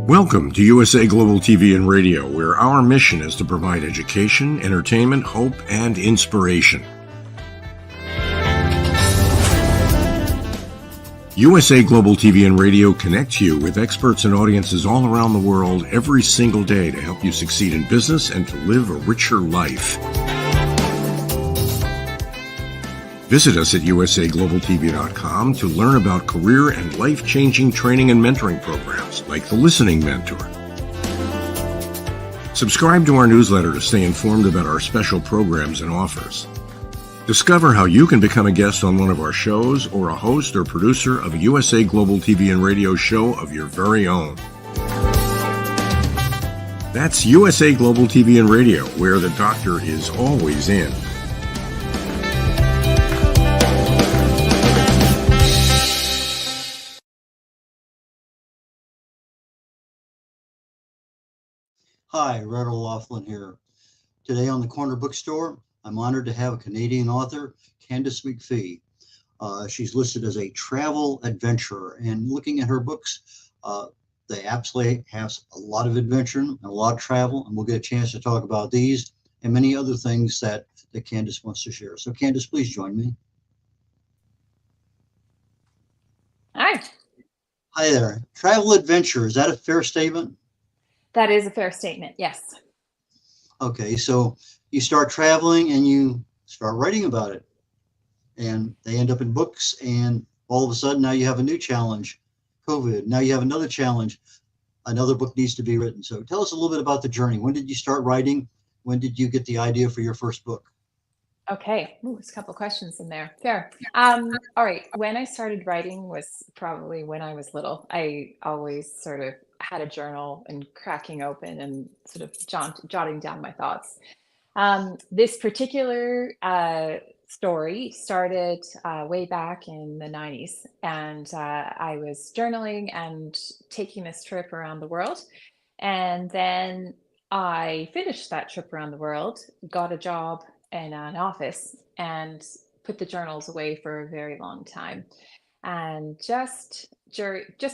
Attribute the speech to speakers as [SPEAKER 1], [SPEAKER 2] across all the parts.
[SPEAKER 1] Welcome to USA Global TV and Radio, where our mission is to provide education, entertainment, hope, and inspiration. USA Global TV and Radio connects you with experts and audiences all around the world every single day to help you succeed in business and to live a richer life. Visit us at usaglobaltv.com to learn about career and life-changing training and mentoring programs like the Listening Mentor. Subscribe to our newsletter to stay informed about our special programs and offers. Discover how you can become a guest on one of our shows or a host or producer of a USA Global TV and Radio show of your very own. That's USA Global TV and Radio, where the doctor is always in.
[SPEAKER 2] Hi, Red O'Loughlin here. Today on the Corner Bookstore, I'm honored to have a Canadian author, Candace Macphie. She's listed as a travel adventurer, and looking at her books, they absolutely have a lot of adventure and a lot of travel, and we'll get a chance to talk about these and many other things that Candace wants to share. So Candace, please join me.
[SPEAKER 3] Hi.
[SPEAKER 2] Hi there. Travel adventure, is that a fair statement?
[SPEAKER 3] That is a fair statement, yes.
[SPEAKER 2] Okay, so you start traveling and you start writing about it, and they end up in books, and all of a sudden now you have a new challenge, COVID. Now you have another challenge, another book needs to be written. So tell us a little bit about the journey. When did you start writing? When did you get the idea for your first book?
[SPEAKER 3] Okay, there's a couple questions in there. Fair. All right, when I started writing was probably when I was little. I always sort of had a journal and cracking open and sort of jotting down my thoughts. This particular story started way back in the 90s, and I was journaling and taking this trip around the world. And then I finished that trip around the world, got a job in an office, and put the journals away for a very long time. And just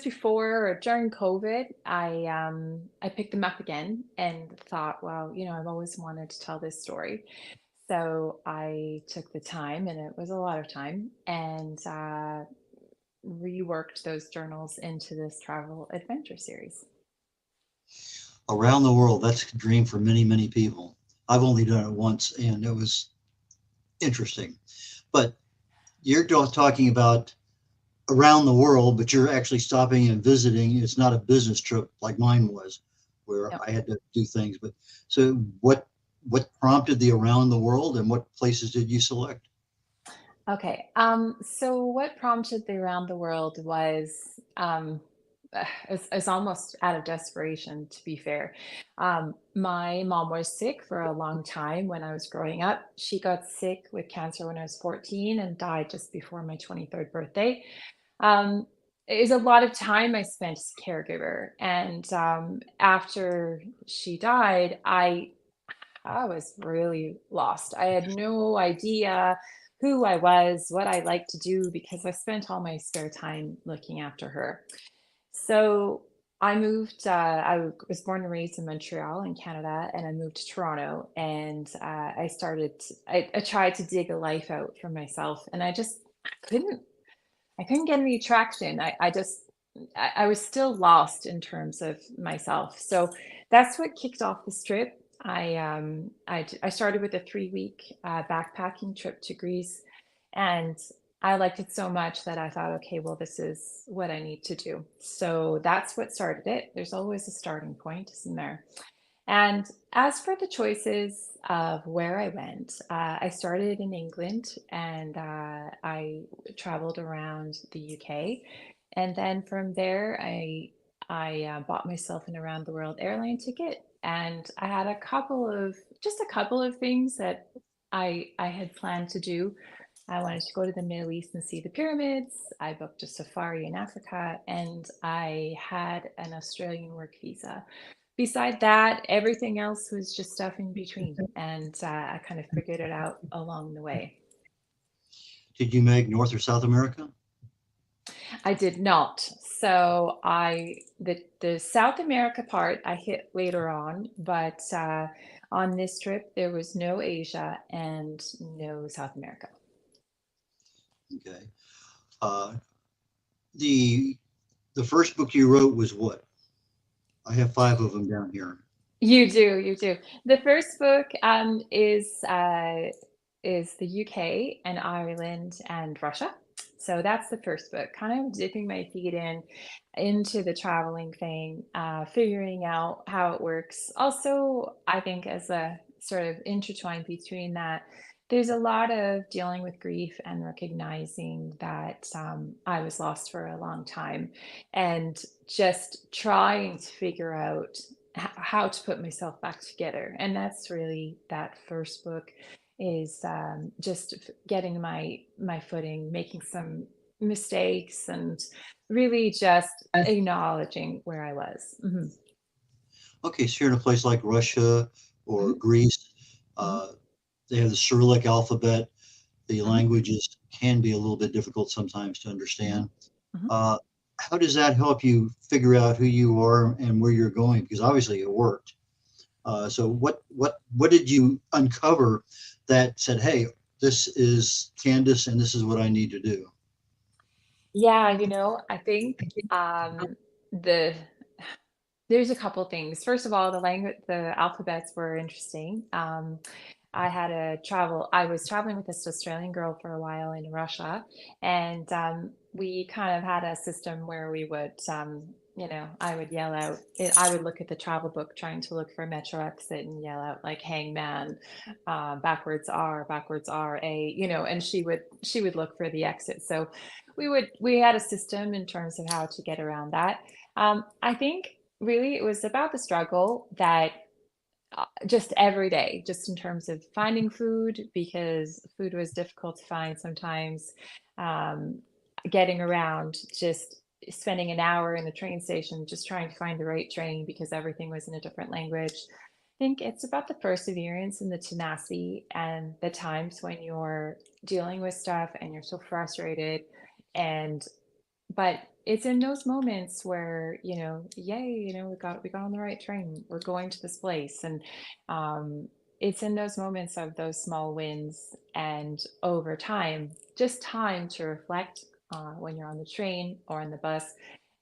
[SPEAKER 3] before or during COVID, I picked them up again and thought, well, I've always wanted to tell this story. So I took the time, and it was a lot of time, and reworked those journals into this travel adventure series.
[SPEAKER 2] Around the world, that's a dream for many, many people. I've only done it once, and it was interesting. But you're talking about around the world, but you're actually stopping and visiting. It's not a business trip like mine was, where I had to do things. But so what prompted the around the world, and what places did you select?
[SPEAKER 3] Okay. So what prompted the around the world was it's almost out of desperation, to be fair. My mom was sick for a long time when I was growing up. She got sick with cancer when I was 14 and died just before my 23rd birthday. It was a lot of time I spent as a caregiver. And after she died, I was really lost. I had no idea who I was, what I like to do, because I spent all my spare time looking after her. So I moved, was born and raised in Montreal in Canada, and I moved to Toronto, and I tried to dig a life out for myself, and couldn't, I couldn't get any traction. I was still lost in terms of myself. So that's what kicked off this trip. I started with a 3 week backpacking trip to Greece, and I liked it so much that I thought, okay, well, this is what I need to do. So that's what started it. There's always a starting point, isn't there? And as for the choices of where I went, I started in England, and I traveled around the UK. And then from there, I bought myself an around the world airline ticket. And I had just a couple of things that I had planned to do. I wanted to go to the Middle East and see the pyramids. I booked a safari in Africa, and I had an Australian work visa. Beside that, everything else was just stuff in between, and I kind of figured it out along the way.
[SPEAKER 2] Did you make North or South America?
[SPEAKER 3] I did not. So the South America part I hit later on, but on this trip there was no Asia and no South America.
[SPEAKER 2] Okay. Uh, the the first book you wrote was what? I have 5 of them down here.
[SPEAKER 3] You do, you do. The first book is the UK and Ireland and Russia. So that's the first book, kind of dipping my feet into the traveling thing, figuring out how it works. Also, I think as a sort of intertwined between that, there's a lot of dealing with grief and recognizing that I was lost for a long time, and just trying to figure out how to put myself back together. And that's really that first book is just getting my footing, making some mistakes, and really just acknowledging where I was.
[SPEAKER 2] Okay, so you're in a place like Russia or
[SPEAKER 3] Hmm.
[SPEAKER 2] Greece.
[SPEAKER 3] Hmm.
[SPEAKER 2] Uh, they have the Cyrillic alphabet. The
[SPEAKER 3] Hmm.
[SPEAKER 2] languages can be a little bit difficult sometimes to
[SPEAKER 3] Hmm.
[SPEAKER 2] understand.
[SPEAKER 3] Hmm.
[SPEAKER 2] Uh, how does that help you figure out who you are and where you're going? Because obviously it worked. So what did you uncover that said, "Hey, this is Candace, and this is what I need to do"?
[SPEAKER 3] Yeah, I think the there's a couple things. First of all, the alphabets were interesting. I was traveling with this Australian girl for a while in Russia, and we kind of had a system where we would, I would yell out, I would look at the travel book trying to look for a metro exit and yell out like hangman, backwards R, A, and she would look for the exit. So we had a system in terms of how to get around that. I think really it was about the struggle that just every day, just in terms of finding food, because food was difficult to find sometimes, um, getting around, just spending an hour in the train station, just trying to find the right train because everything was in a different language. I think it's about the perseverance and the tenacity, and the times when you're dealing with stuff and you're so frustrated, and but it's in those moments where, yay, we got on the right train. We're going to this place. And it's in those moments of those small wins, and over time, just time to reflect when you're on the train or on the bus,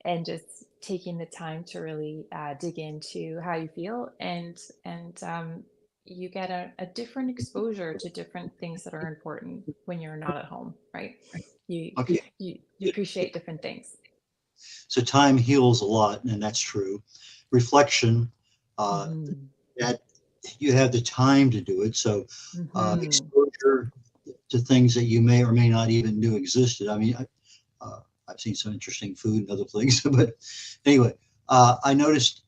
[SPEAKER 3] and just taking the time to really dig into how you feel, and you get a different exposure to different things that are important when you're not at home, right? You
[SPEAKER 2] Okay,
[SPEAKER 3] you appreciate different things.
[SPEAKER 2] so time heals a lot, and that's true. Reflection, uh,
[SPEAKER 3] Mhm.
[SPEAKER 2] that you have the time to do it. So
[SPEAKER 3] Mhm.
[SPEAKER 2] exposure to things that you may or may not even knew existed. I mean, I've seen some interesting food and other things, but anyway, I noticed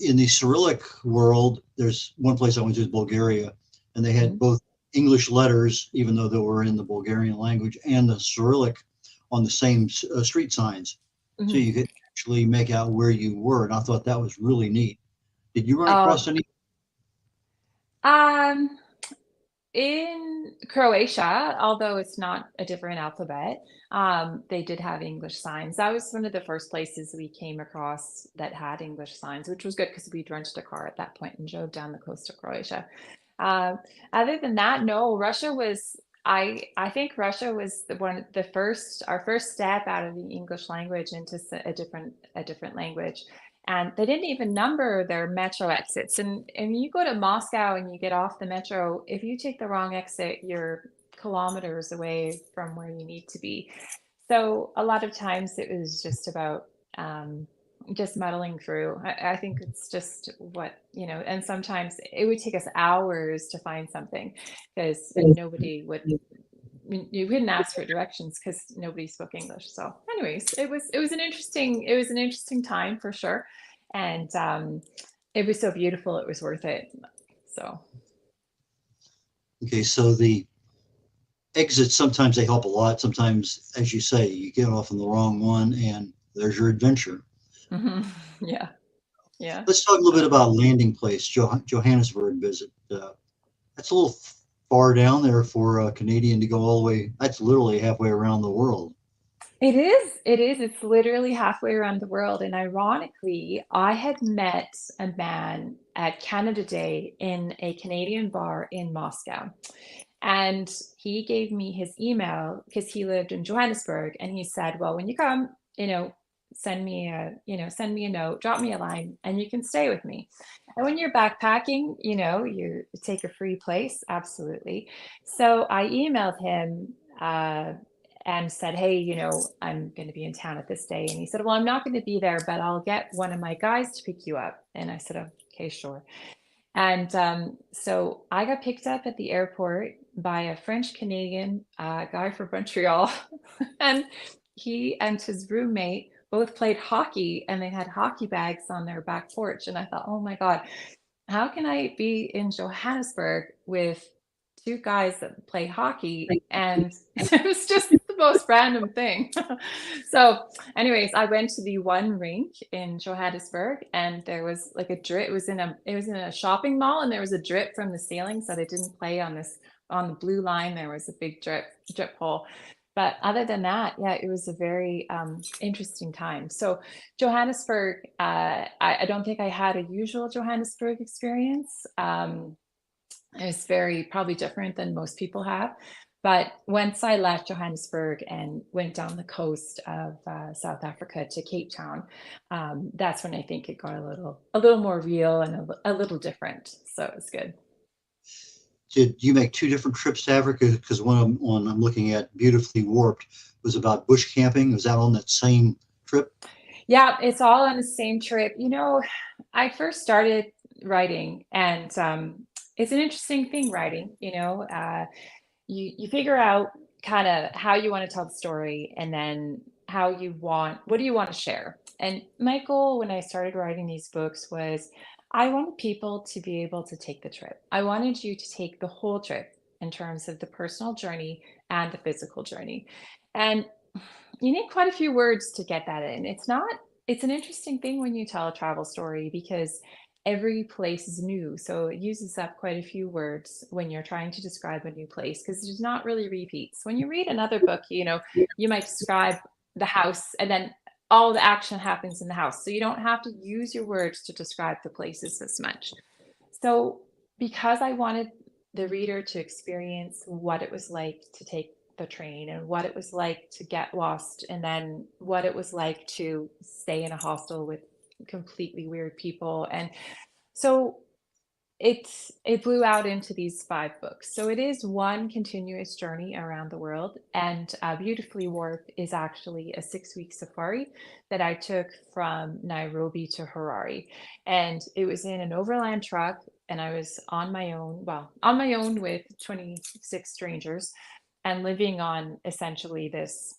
[SPEAKER 2] in the Cyrillic world, there's one place I went to is Bulgaria, and they had
[SPEAKER 3] Mhm.
[SPEAKER 2] both English letters, even though they were in the Bulgarian language, and the Cyrillic on the same street signs. So
[SPEAKER 3] Mhm.
[SPEAKER 2] you could actually make out where you were. And I thought that was really neat. Did you run across
[SPEAKER 3] Oh,
[SPEAKER 2] any?
[SPEAKER 3] um, in Croatia, although it's not a different alphabet, they did have English signs. That was one of the first places we came across that had English signs, which was good because we drenched a car at that point and drove down the coast of Croatia. Uh, Other than that, no, Russia was. I think Russia was the first our first step out of the English language into a different language, and they didn't even number their metro exits. And you go to Moscow and you get off the metro, if you take the wrong exit, you're kilometers away from where you need to be. So a lot of times it was just about just muddling through. I think it's just and sometimes it would take us hours to find something because nobody would. You couldn't ask for directions because nobody spoke English. So, anyways, it was an interesting time for sure, and it was so beautiful. It was worth it. So.
[SPEAKER 2] Okay, so the exits, sometimes they help a lot. Sometimes, as you say, you get off on the wrong one and there's your adventure.
[SPEAKER 3] Yeah. Yeah.
[SPEAKER 2] Let's talk a little bit about landing place, Johannesburg visit. That's a little far down there for a Canadian to go all the way. That's literally halfway around the world.
[SPEAKER 3] It is. It is. It's literally halfway around the world. And ironically, I had met a man at Canada Day in a Canadian bar in Moscow. And he gave me his email because he lived in Johannesburg. And he said, well, when you come, send me a note, drop me a line, and you can stay with me. And when you're backpacking, you take a free place. Absolutely. So I emailed him and said, hey, I'm going to be in town at this day. And he said, well, I'm not going to be there, but I'll get one of my guys to pick you up. And I said, okay, sure. And so I got picked up at the airport by a French Canadian guy from Montreal. And he and his roommate both played hockey, and they had hockey bags on their back porch. And I thought, oh my God, how can I be in Johannesburg with two guys that play hockey? And it was just the most random thing. So anyways, I went to the one rink in Johannesburg, and there was like a drip. It was in a shopping mall, and there was a drip from the ceiling, so they didn't play on the blue line. There was a big drip hole. But other than that, yeah, it was a very interesting time. So Johannesburg, I don't think I had a usual Johannesburg experience. It was very probably different than most people have. But once I left Johannesburg and went down the coast of South Africa to Cape Town, that's when I think it got a little more real and a little different. So it was good.
[SPEAKER 2] Did you make two different trips to Africa? Because one I'm looking at, Beautifully Warped, was about bush camping. Was that on that same trip?
[SPEAKER 3] Yeah, it's all on the same trip. I first started writing, and it's an interesting thing writing. You figure out kind of how you want to tell the story, and then what do you want to share? And my goal when I started writing these books was I wanted people to be able to take the trip. I wanted you to take the whole trip in terms of the personal journey and the physical journey. And you need quite a few words to get that in. It's an interesting thing when you tell a travel story because every place is new. So it uses up quite a few words when you're trying to describe a new place because there's not really repeats. When you read another book, you might describe the house and then all the action happens in the house. So you don't have to use your words to describe the places as much. So because I wanted the reader to experience what it was like to take the train and what it was like to get lost and then what it was like to stay in a hostel with completely weird people. And so it blew out into these 5 books. So it is one continuous journey around the world. And Beautifully Warped is actually a 6-week safari that I took from Nairobi to Harare. And it was in an overland truck, and I was on my own with 26 strangers and living on essentially this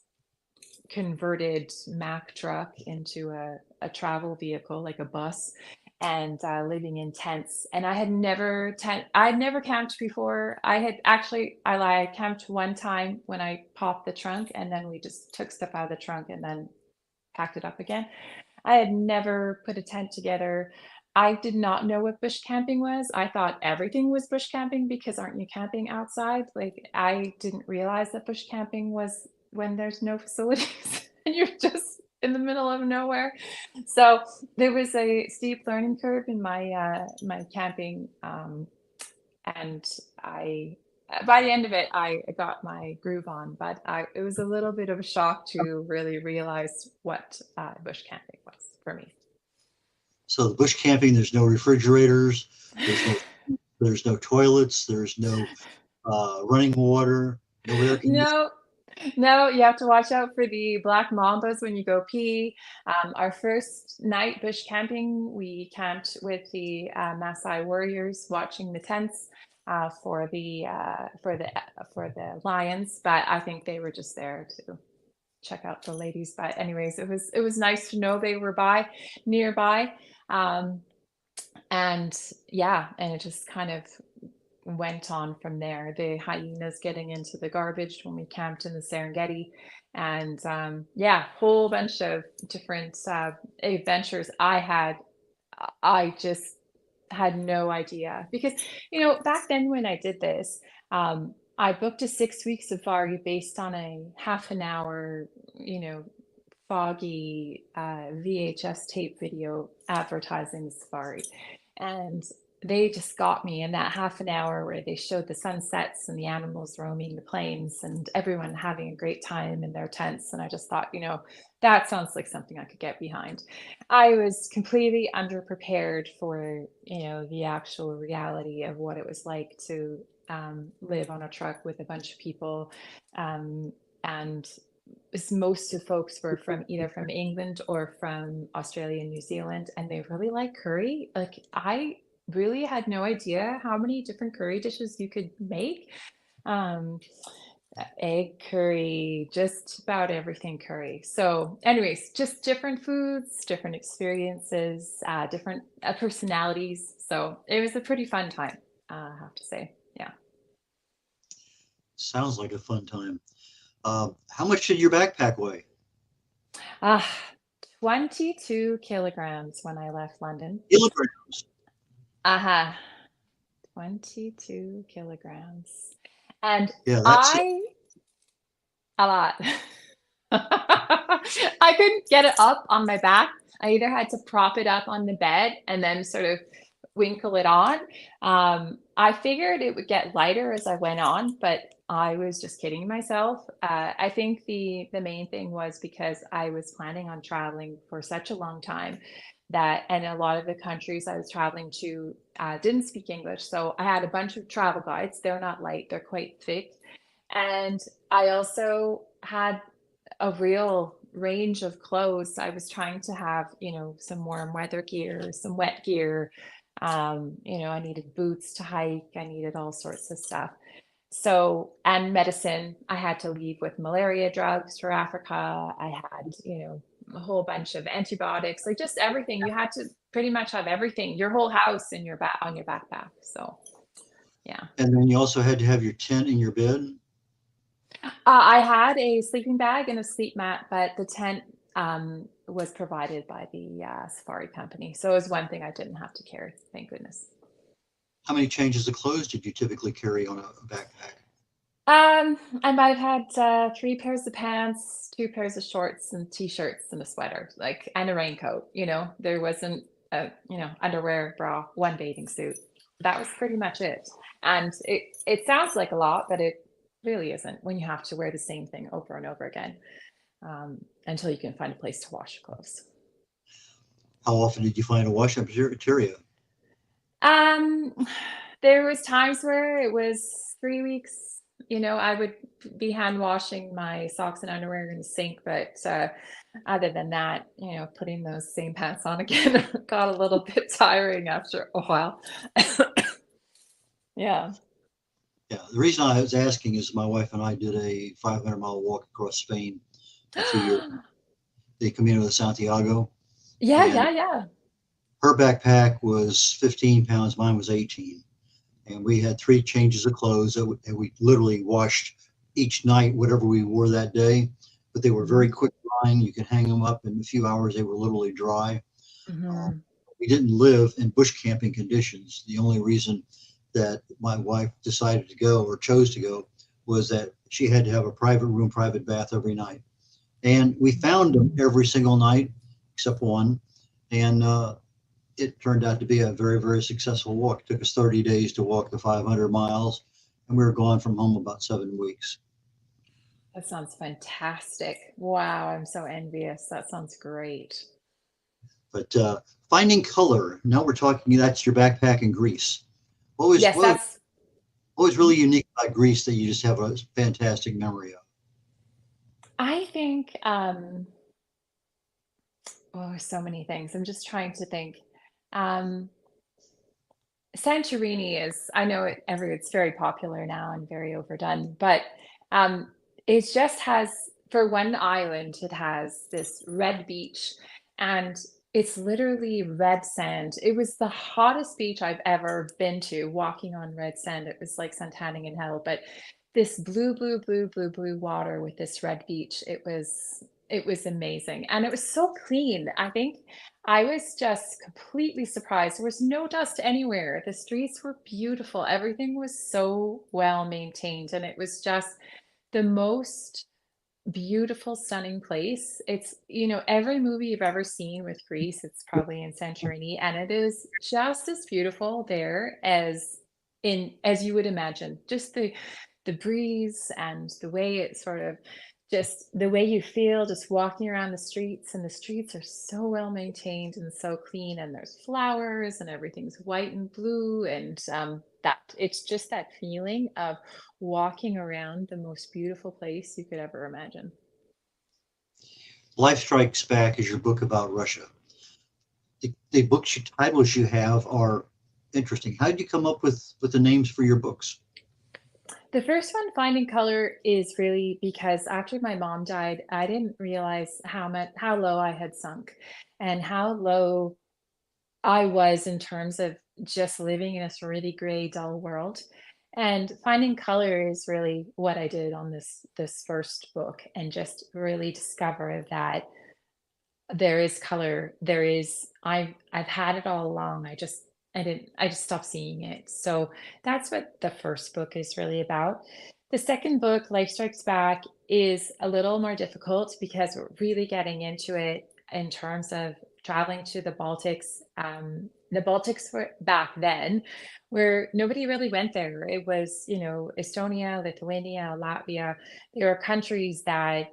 [SPEAKER 3] converted Mack truck into a travel vehicle, like a bus, and living in tents. And I'd never camped before. I camped one time when I popped the trunk, and then we just took stuff out of the trunk and then packed it up again. I had never put a tent together. I did not know what bush camping was. I thought everything was bush camping because aren't you camping outside? Like I didn't realize that bush camping was when there's no facilities and you're just in the middle of nowhere. So there was a steep learning curve in my camping, and I by the end of it I got my groove on, but it was a little bit of a shock to really realize what bush camping was for me.
[SPEAKER 2] So the bush camping, there's no refrigerators, there's no toilets, there's no running water, no air conditioning.
[SPEAKER 3] No, no, you have to watch out for the black mambas when you go pee. Our first night bush camping, we camped with the Maasai warriors, watching the tents for the lions. But I think they were just there to check out the ladies. But anyways, it was nice to know they were nearby, um, and yeah, and it just kind of went on from there. The hyenas getting into the garbage when we camped in the Serengeti, and yeah, whole bunch of different adventures I had. I just had no idea because back then when I did this, I booked a 6 week safari based on a half an hour, foggy VHS tape video advertising the safari. And they just got me in that half an hour where they showed the sunsets and the animals roaming the plains and everyone having a great time in their tents. And I just thought, that sounds like something I could get behind. I was completely underprepared for, the actual reality of what it was like to live on a truck with a bunch of people. And most of the folks were either from England or from Australia and New Zealand, and they really like curry. Like I really had no idea how many different curry dishes you could make. Um, Egg curry, just about everything curry. So, anyways, just different foods, different experiences, different personalities. So it was a pretty fun time, I have to say. Yeah.
[SPEAKER 2] Sounds like a fun time. How much did your backpack weigh?
[SPEAKER 3] Uh, 22 kilograms when I left London.
[SPEAKER 2] Kilograms.
[SPEAKER 3] Uh-huh. 22 kilograms. And
[SPEAKER 2] Yeah, that's
[SPEAKER 3] a lot. I couldn't get it up on my back. I either had to prop it up on the bed and then sort of winkle it on. I figured it would get lighter as I went on, but I was just kidding myself. I think the main thing was because I was planning on traveling for such a long time and a lot of the countries I was traveling to didn't speak English. So I had a bunch of travel guides. They're not light, they're quite thick. And I also had a real range of clothes. I was trying to have, some warm weather gear, some wet gear. I needed boots to hike. I needed all sorts of stuff. So, and medicine, I had to leave with malaria drugs for Africa. I had, a whole bunch of antibiotics, like just everything. You had to pretty much have everything, your whole house in your on your backpack. So, yeah.
[SPEAKER 2] And then you also had to have your tent in your bed.
[SPEAKER 3] I had a sleeping bag and a sleep mat, but the tent was provided by the safari company. So it was one thing I didn't have to carry. Thank goodness.
[SPEAKER 2] How many changes of clothes did you typically carry on a backpack?
[SPEAKER 3] I might have had 3 pairs of pants, 2 pairs of shorts and t-shirts and a sweater, and a raincoat. There wasn't underwear, bra, one bathing suit. That was pretty much it. And it sounds like a lot, but it really isn't when you have to wear the same thing over and over again until you can find a place to wash your clothes.
[SPEAKER 2] How often did you find a wash-up area?
[SPEAKER 3] There was times where it was 3 weeks. I would be hand washing my socks and underwear in the sink, but other than that, putting those same pants on again got a little bit tiring after a while. Yeah.
[SPEAKER 2] Yeah, the reason I was asking is my wife and I did a 500-mile walk across Spain a few years ago, the Camino de Santiago.
[SPEAKER 3] Yeah.
[SPEAKER 2] Her backpack was 15 pounds, mine was 18. And we had 3 changes of clothes that we literally washed each night, whatever we wore that day. But they were very quick drying. You could hang them up in a few hours. They were literally dry.
[SPEAKER 3] Mm-hmm.
[SPEAKER 2] we didn't live in bush camping conditions. The only reason that my wife decided to go or chose to go was that she had to have a private room, private bath every night. And we found them every single night except one. And it turned out to be a very, very successful walk. It took us 30 days to walk the 500 miles, and we were gone from home about 7 weeks.
[SPEAKER 3] That sounds fantastic. Wow, I'm so envious. That sounds great.
[SPEAKER 2] But finding color, now we're talking, that's your backpack in Greece.
[SPEAKER 3] Yes, that's
[SPEAKER 2] What was really unique about Greece that you just have a fantastic memory of?
[SPEAKER 3] I think so many things. I'm just trying to think. Um, Santorini is, I know it's very popular now and very overdone, but um, it just has, for one island, it has this red beach and it's literally red sand. It was the hottest beach I've ever been to, walking on red sand. It was like suntanning in hell, but this blue, blue, blue, blue, blue water with this red beach, it was amazing. And it was so clean. I think I was just completely surprised. There was no dust anywhere. The streets were beautiful. Everything was so well maintained. And it was just the most beautiful, stunning place. It's, every movie you've ever seen with Greece, it's probably in Santorini. And it is just as beautiful there as you would imagine. Just the breeze and the way it sort of just the way you feel just walking around the streets, and the streets are so well maintained and so clean, and there's flowers and everything's white and blue, and that it's just that feeling of walking around the most beautiful place you could ever imagine.
[SPEAKER 2] Life Strikes Back is your book about Russia. The books, titles you have are interesting. How did you come up with the names for your books?
[SPEAKER 3] The first one, Finding Color, is really because after my mom died, I didn't realize how low I had sunk and how low I was in terms of just living in this really gray, dull world. And Finding Color is really what I did on this first book, and just really discover that there is color. I've had it all along. I just stopped seeing it. So that's what the first book is really about. The second book, Life Strikes Back, is a little more difficult because we're really getting into it in terms of traveling to the Baltics. The Baltics were back then where nobody really went there. It was, Estonia, Lithuania, Latvia. There were countries that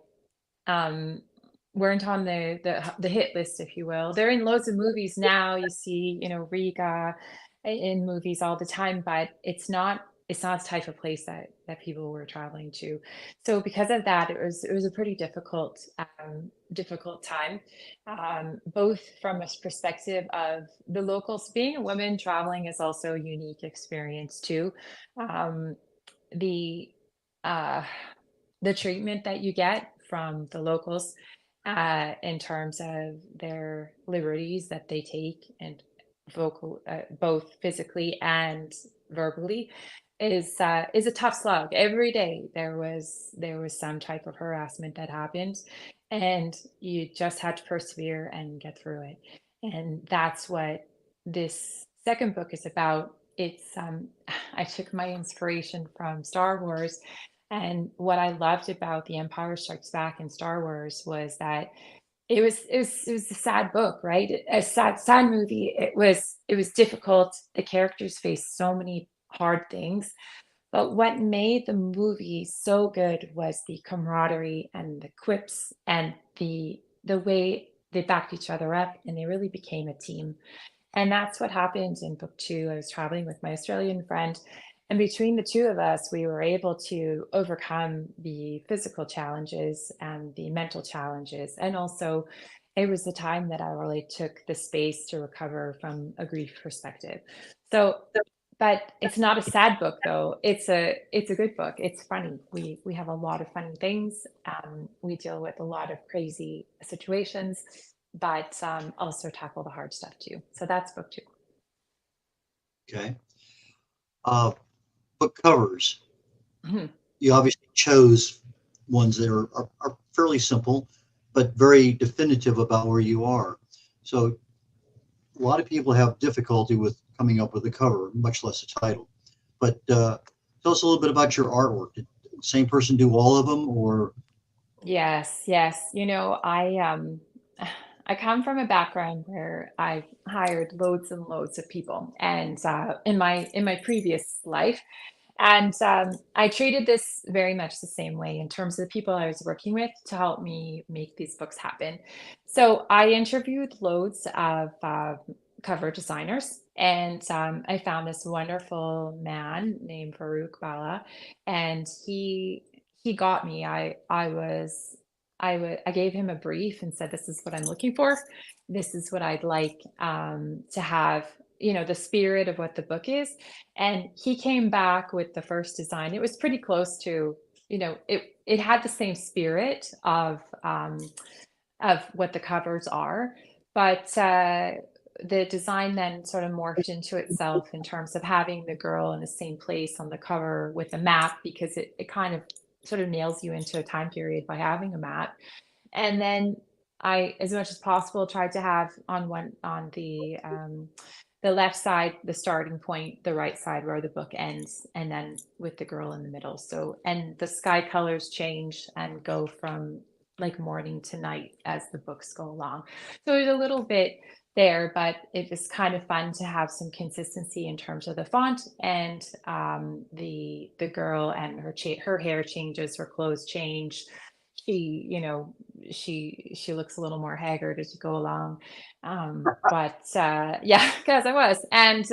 [SPEAKER 3] um, weren't on the hit list, if you will. They're in loads of movies now. You see, Riga in movies all the time, but it's not the type of place that people were traveling to. So because of that, it was a pretty difficult time, both from a perspective of the locals. Being a woman traveling is also a unique experience too. Um, the uh, the treatment that you get from the locals in terms of their liberties that they take, and both physically and verbally, is a tough slog. Every day there was some type of harassment that happened, and you just had to persevere and get through it. And that's what this second book is about. It's I took my inspiration from Star Wars, and what I loved about The Empire Strikes Back and Star Wars was that it was a sad book, right? A sad movie. It was difficult. The characters faced so many hard things, but what made the movie so good was the camaraderie and the quips and the way they backed each other up, and they really became a team. And that's what happened in book two. I was traveling with my Australian friend, and between the two of us, we were able to overcome the physical challenges and the mental challenges. And also, it was the time that I really took the space to recover from a grief perspective. So, but it's not a sad book though. It's a good book. It's funny. We have a lot of funny things. We deal with a lot of crazy situations, but also tackle the hard stuff too. So that's book two.
[SPEAKER 2] Okay. Uh, Book covers.
[SPEAKER 3] Mhm.
[SPEAKER 2] You obviously chose ones that are fairly simple, but very definitive about where you are. So a lot of people have difficulty with coming up with a cover, much less a title. But tell us a little bit about your artwork. Did the same person do all of them, or?
[SPEAKER 3] Yes, yes. I come from a background where I've hired loads and loads of people, and in my previous life, and I treated this very much the same way in terms of the people I was working with to help me make these books happen. So I interviewed loads of cover designers, and I found this wonderful man named Farouk Bala, and he got me. I gave him a brief and said, "This is what I'm looking for. This is what I'd like to have." The spirit of what the book is, and he came back with the first design. It was pretty close to, it had the same spirit of what the covers are, but the design then sort of morphed into itself in terms of having the girl in the same place on the cover with a map, because it kind of sort of nails you into a time period by having a map. And then I, as much as possible, tried to have on the left side, the starting point, the right side where the book ends, and then with the girl in the middle. So, and the sky colors change and go from like morning to night as the books go along. So there's a little bit there, but it was kind of fun to have some consistency in terms of the font, and the girl and her hair changes, her clothes change. She, she looks a little more haggard as you go along. But yeah, because I was. And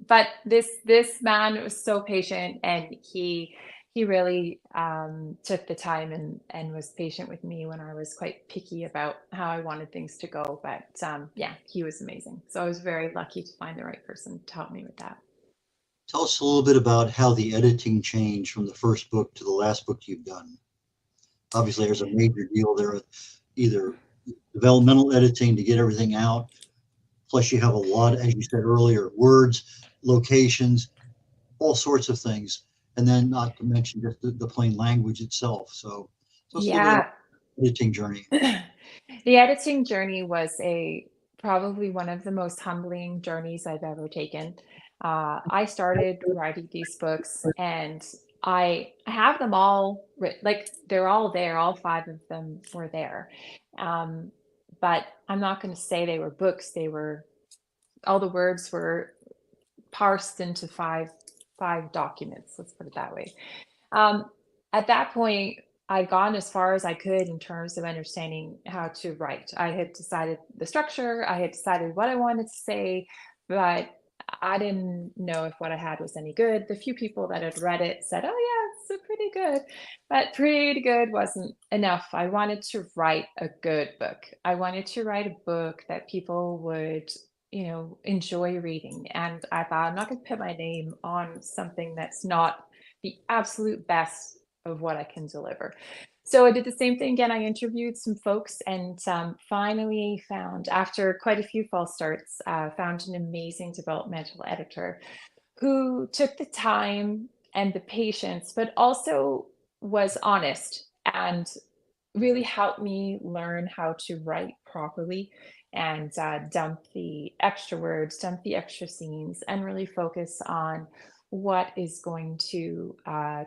[SPEAKER 3] but this man was so patient, and he really took the time and was patient with me when I was quite picky about how I wanted things to go. But yeah, he was amazing. So I was very lucky to find the right person to help me with that.
[SPEAKER 2] Tell us a little bit about how the editing changed from the first book to the last book you've done. Obviously, there's a major deal there, either developmental editing to get everything out, plus you have a lot, as you said earlier, words, locations, all sorts of things, and then not to mention just the plain language itself. So tell us a little bit
[SPEAKER 3] Yeah.
[SPEAKER 2] about the editing journey.
[SPEAKER 3] The editing journey was probably one of the most humbling journeys I've ever taken. I started writing these books, and I have them all like they're all there. All five of them were there. Um, but I'm not going to say they were books. All the words were parsed into five documents. Let's put it that way. Um, at that point, I'd gone as far as I could in terms of understanding how to write. I had decided the structure, I had decided what I wanted to say, but I didn't know if what I had was any good. The few people that had read it said, "Oh, yeah, it's pretty good." But pretty good wasn't enough. I wanted to write a good book. I wanted to write a book that people would enjoy reading. And I thought, I'm not going to put my name on something that's not the absolute best of what I can deliver. So I did the same thing again. I interviewed some folks, and finally found, after quite a few false starts, found an amazing developmental editor who took the time and the patience, but also was honest and really helped me learn how to write properly, and dump the extra words, dump the extra scenes, and really focus on what is going to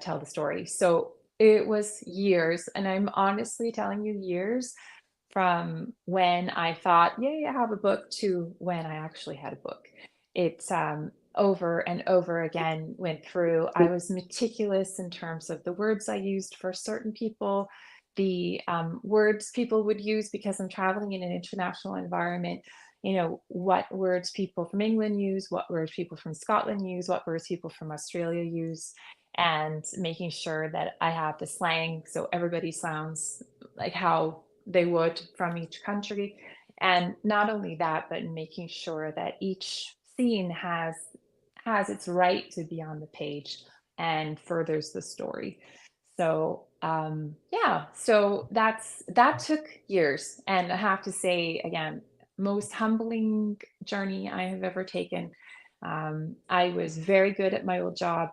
[SPEAKER 3] tell the story. So it was years, and I'm honestly telling you, years from when I thought, "Yay, I have a book," to when I actually had a book. It's over and over again went through. I was meticulous in terms of the words I used for certain people, the words people would use, because I'm traveling in an international environment. What words people from England use, what words people from Scotland use, what words people from Australia use, and making sure that I have the slang so everybody sounds like how they would from each country. And not only that, but making sure that each scene has its right to be on the page and furthers the story. So yeah, so that took years, and I have to say again, most humbling journey I have ever taken. I was very good at my old job,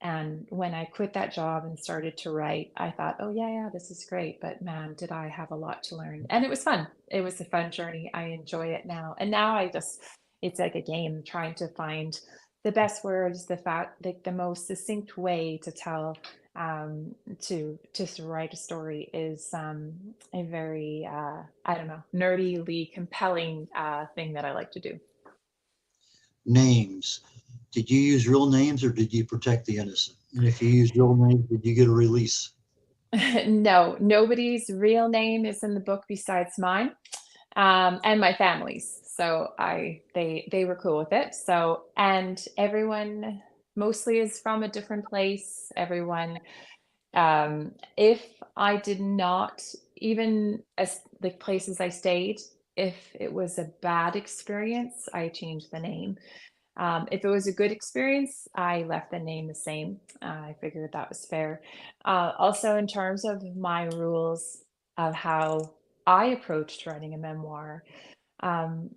[SPEAKER 3] and when I quit that job and started to write, I thought, "Oh yeah, yeah, this is great," but man, did I have a lot to learn. And it was fun. It was a fun journey. I enjoy it now, and now I just it's like a game trying to find the best words, like the most succinct way to tell, to write a story is a very, I don't know, nerdily compelling thing that I like to do.
[SPEAKER 2] Names. Did you use real names or did you protect the innocent? And if you use real names, did you get a release?
[SPEAKER 3] No, nobody's real name is in the book besides mine, and my family's. So they were cool with it. So, and everyone mostly is from a different place. Everyone, if I did not, even as the places I stayed, if it was a bad experience, I changed the name. If it was a good experience, I left the name the same. I figured that was fair. Also, in terms of my rules of how I approached writing a memoir,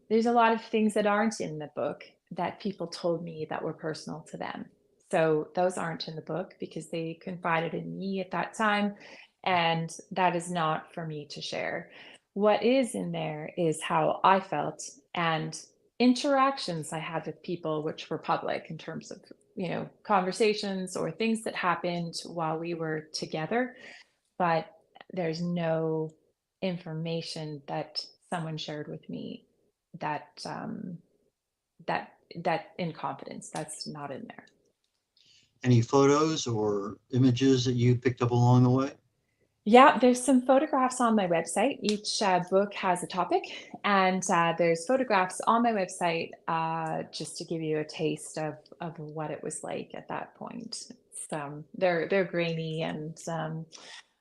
[SPEAKER 3] there's a lot of things that aren't in the book that people told me that were personal to them. So those aren't in the book because they confided in me at that time, and that is not for me to share. What is in there is how I felt and interactions I had with people, which were public in terms of, conversations or things that happened while we were together. But there's no information that someone shared with me that that in confidence, that's not in there.
[SPEAKER 2] Any photos or images that you picked up along the way?
[SPEAKER 3] Yeah, there's some photographs on my website. Each book has a topic, and there's photographs on my website just to give you a taste of what it was like at that point. They're grainy and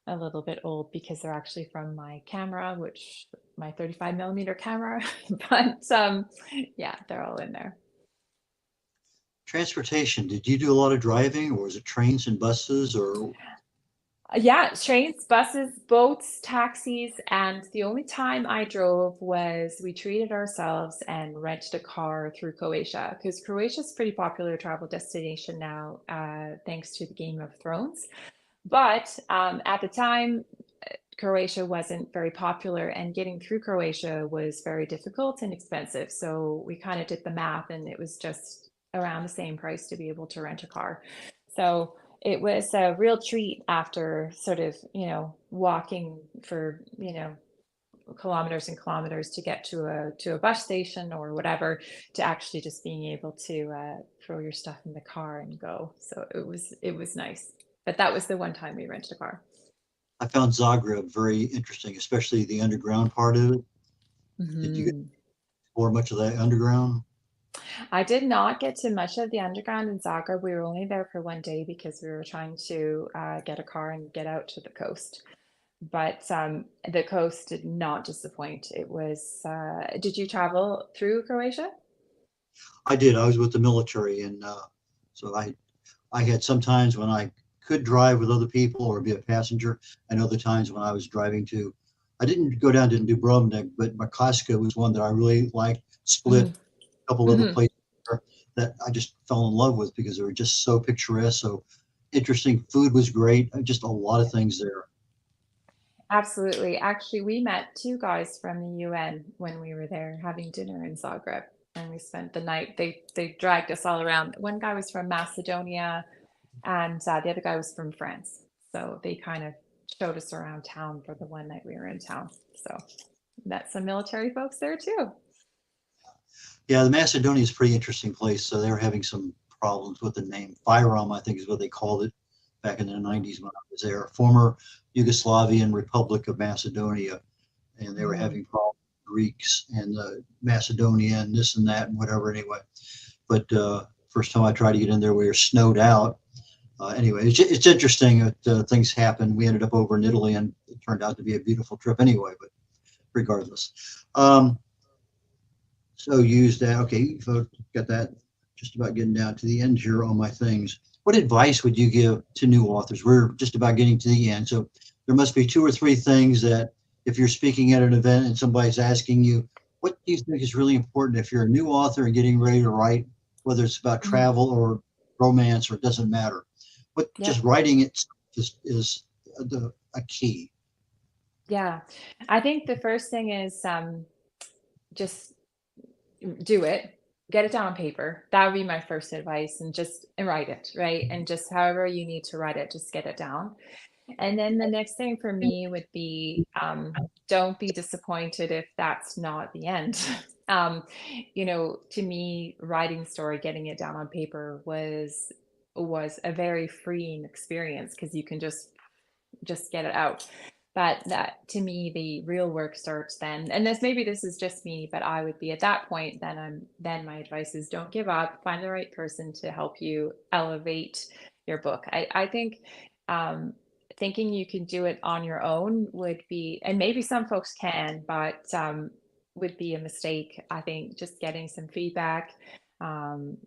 [SPEAKER 3] a little bit old because they're actually from my camera, which my 35 millimeter camera. But yeah, they're all in there.
[SPEAKER 2] Transportation. Did you do a lot of driving or was it trains and buses or?
[SPEAKER 3] Yeah, trains, buses, boats, taxis, and the only time I drove was we treated ourselves and rented a car through Croatia because Croatia's a pretty popular travel destination now, thanks to the Game of Thrones. But at the time, Croatia wasn't very popular, and getting through Croatia was very difficult and expensive. So we kind of did the math, and it was just around the same price to be able to rent a car. So it was a real treat after sort of, walking for, kilometers and kilometers to get to a bus station or whatever, to actually just being able to throw your stuff in the car and go. So it was nice. But that was the one time we rented a car.
[SPEAKER 2] I found Zagreb very interesting, especially the underground part of it. Did you
[SPEAKER 3] Mhm.
[SPEAKER 2] explore much of that underground?
[SPEAKER 3] I did not get to much of the underground in Zagreb. We were only there for one day because we were trying to get a car and get out to the coast. But the coast did not disappoint. It was, did you travel through Croatia?
[SPEAKER 2] I did. I was with the military, and so I had some times when I could drive with other people or be a passenger, and other times when I was driving to. I didn't go down to Dubrovnik, but Makaska was one that I really liked. Split,
[SPEAKER 3] Hmm.
[SPEAKER 2] a couple other
[SPEAKER 3] Hmm.
[SPEAKER 2] places there that I just fell in love with because they were just so picturesque, so interesting. Food was great. Just a lot of things there.
[SPEAKER 3] Absolutely. Actually, we met two guys from the UN when we were there having dinner in Zagreb, and we spent the night. They dragged us all around. One guy was from Macedonia, and the other guy was from France. So they kind of showed us around town for the one night we were in town. So met some military folks there too.
[SPEAKER 2] Yeah, the Macedonia is a pretty interesting place. So they were having some problems with the name. Fyrom, I think, is what they called it back in the 90s when I was there. Former Yugoslavian Republic of Macedonia, and they were
[SPEAKER 3] Mm.
[SPEAKER 2] having problems with Greeks and Macedonia and this and that and whatever. Anyway, but first time I tried to get in there, we were snowed out. Anyway, it's interesting that things happen. We ended up over in Italy, and it turned out to be a beautiful trip anyway. But regardless. So use that. Okay, folks, got that. Just about getting down to the end here on my things. What advice would you give to new authors? We're just about getting to the end. So there must be two or three things that if you're speaking at an event and somebody's asking you, what do you think is really important if you're a new author and getting ready to write, whether it's about
[SPEAKER 3] Mm.
[SPEAKER 2] travel or romance or it doesn't matter. But just
[SPEAKER 3] Yep.
[SPEAKER 2] writing it is a key.
[SPEAKER 3] Yeah. I think the first thing is just do it. get it down on paper. That would be my first advice, and write it, right? And just however you need to write it, just get it down. And then the next thing for me would be, don't be disappointed if that's not the end. Um, to me, writing story, getting it down on paper was a very freeing experience because you can just get it out. But that, to me, the real work starts then. And this is just me, but I would be at that point, then my advice is don't give up, find the right person to help you elevate your book. I think thinking you can do it on your own would be, and maybe some folks can, but would be a mistake. I think just getting some feedback, um,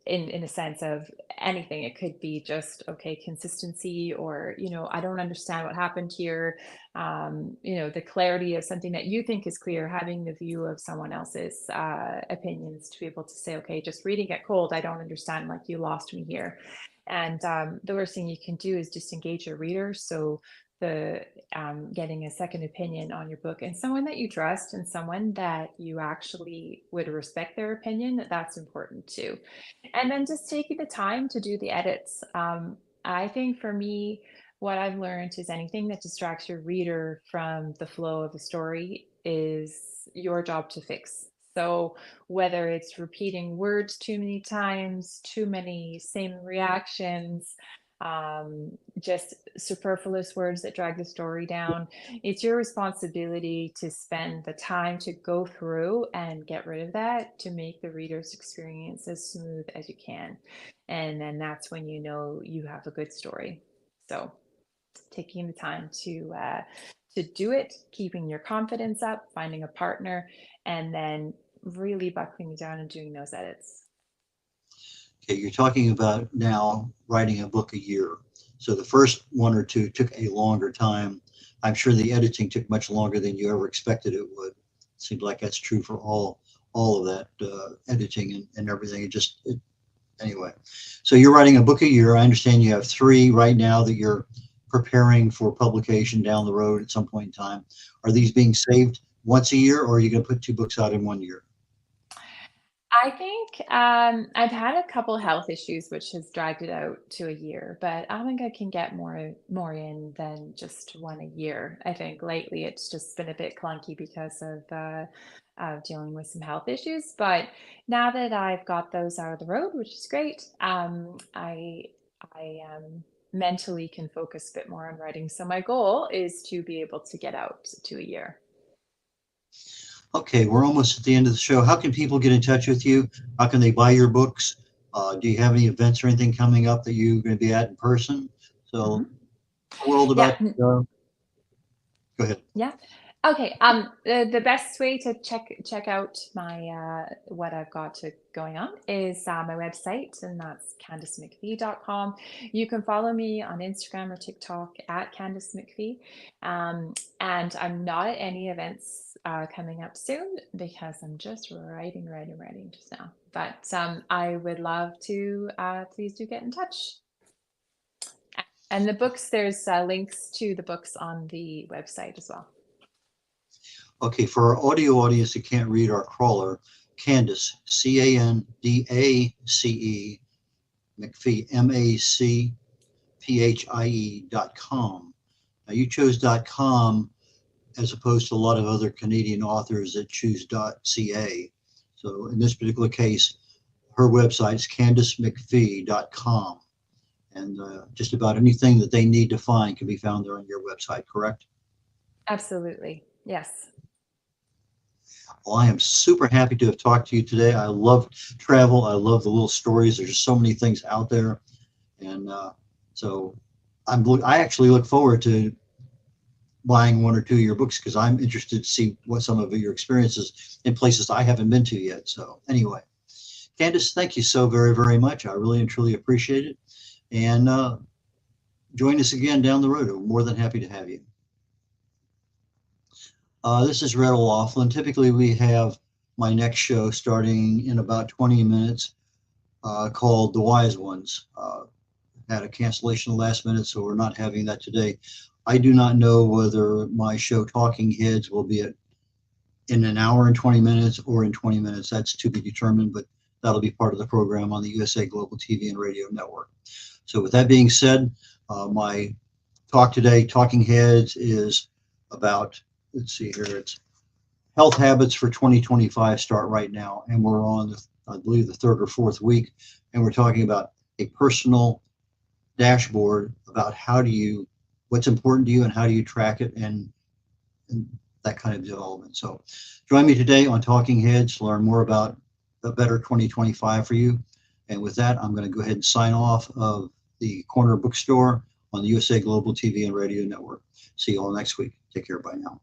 [SPEAKER 3] in a sense of anything. It could be just, okay, consistency, or, I don't understand what happened here. The clarity of something that you think is clear, having the view of someone else's opinions to be able to say, okay, just reading it cold, I don't understand, like, you lost me here. And the worst thing you can do is disengage your reader. So the getting a second opinion on your book, and someone that you trust, and someone that you actually would respect their opinion, that's important too. And then just taking the time to do the edits. I think for me, what I've learned is anything that distracts your reader from the flow of the story is your job to fix. So whether it's repeating words too many times, too many same reactions, just superfluous words that drag the story down, it's your responsibility to spend the time to go through and get rid of that, to make the reader's experience as smooth as you can. And then that's when you know you have a good story. So taking the time to do it, keeping your confidence up, finding a partner, and then really buckling down and doing those edits.
[SPEAKER 2] Okay, you're talking about now writing a book a year. So the first one or two took a longer time. I'm sure the editing took much longer than you ever expected it would. It seems like that's true for all of that editing and everything. Anyway. So you're writing a book a year. I understand you have 3 right now that you're preparing for publication down the road at some point in time. Are these being saved once a year, or are you going to put 2 books out in 1 year?
[SPEAKER 3] I think I've had a couple health issues which has dragged it out to a year, but I think I can get more in than just one a year. I think lately it's just been a bit clunky because of dealing with some health issues. But now that I've got those out of the road, which is great, I mentally can focus a bit more on writing. So my goal is to be able to get out to a year.
[SPEAKER 2] Okay, we're almost at the end of the show. How can people get in touch with you? How can they buy your books? Do you have any events or anything coming up that you're going to be at in person? So, world about.
[SPEAKER 3] Yeah.
[SPEAKER 2] Go ahead.
[SPEAKER 3] Yeah. Okay. The best way to check out my what I've got going on is my website, and that's CandaceMacphie.com. You can follow me on Instagram or TikTok at Candace Macphie. And I'm not at any events coming up soon because I'm just writing just now. But I would love to. Please do get in touch. And the books, there's links to the books on the website as well.
[SPEAKER 2] Okay, for our audio audience that can't read our crawler, Candace, Candace, Macphie, Macphie.com. Now you chose .com as opposed to a lot of other Canadian authors that choose .ca. So in this particular case, her website is CandaceMacphie.com. And just about anything that they need to find can be found there on your website, correct?
[SPEAKER 3] Absolutely. Yes.
[SPEAKER 2] Well, I am super happy to have talked to you today. I love travel. I love the little stories. There's just so many things out there. And so I actually look forward to buying 1 or 2 of your books because I'm interested to see what some of your experiences in places I haven't been to yet. So anyway, Candace, thank you so very, very much. I really and truly appreciate it. And join us again down the road. I'm more than happy to have you. This is Red O'Loughlin. Typically, we have my next show starting in about 20 minutes called The Wise Ones. Had a cancellation last minute, so we're not having that today. I do not know whether my show Talking Heads will be in an hour and 20 minutes or in 20 minutes. That's to be determined, but that'll be part of the program on the USA Global TV and Radio Network. So with that being said, my talk today, Talking Heads, is about, let's see here, it's health habits for 2025 start right now. And we're on, I believe, the third or fourth week. And we're talking about a personal dashboard about what's important to you and how do you track it and that kind of development. So join me today on Talking Heads to learn more about a better 2025 for you. And with that, I'm going to go ahead and sign off of the Corner Bookstore on the USA Global TV and Radio Network. See you all next week. Take care. Bye now.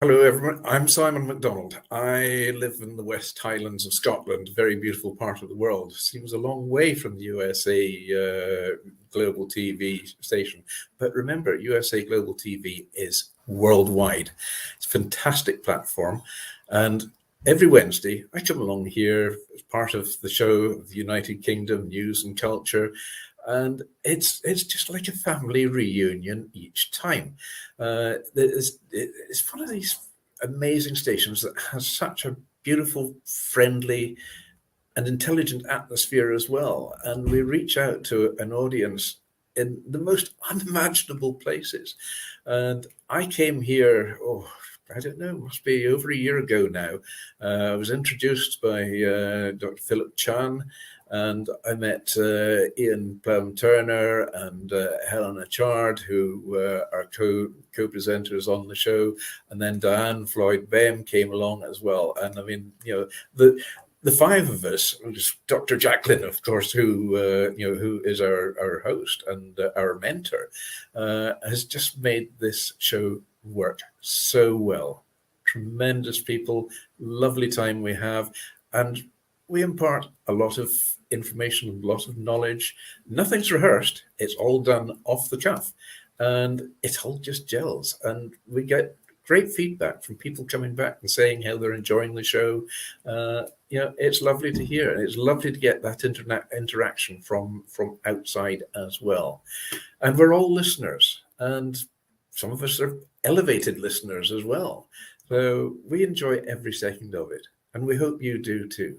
[SPEAKER 4] Hello everyone, I'm Simon MacDonald. I live in the West Highlands of Scotland, a very beautiful part of the world. Seems a long way from the USA Global TV station. But remember, USA Global TV is worldwide. It's a fantastic platform. And every Wednesday, I come along here as part of the show of the United Kingdom News and Culture. And it's just like a family reunion each time. It's one of these amazing stations that has such a beautiful, friendly, and intelligent atmosphere as well. And we reach out to an audience in the most unimaginable places. And I came here, I don't know, must be over a year ago now. I was introduced by Dr. Philip Chan, and I met Ian Plum-Turner and Helena Chard, who are co-presenters on the show. And then Diane Floyd-Bem came along as well. And I mean, the five of us, Dr. Jacalyn, of course, who is our host and our mentor, has just made this show work so well. Tremendous people, lovely time we have, and we impart a lot of information, a lot of knowledge. Nothing's rehearsed. It's all done off the cuff, and it all just gels. And we get great feedback from people coming back and saying how they're enjoying the show. It's lovely to hear, and it's lovely to get that interaction from outside as well. And we're all listeners, and some of us are elevated listeners as well. So we enjoy every second of it, and we hope you do too.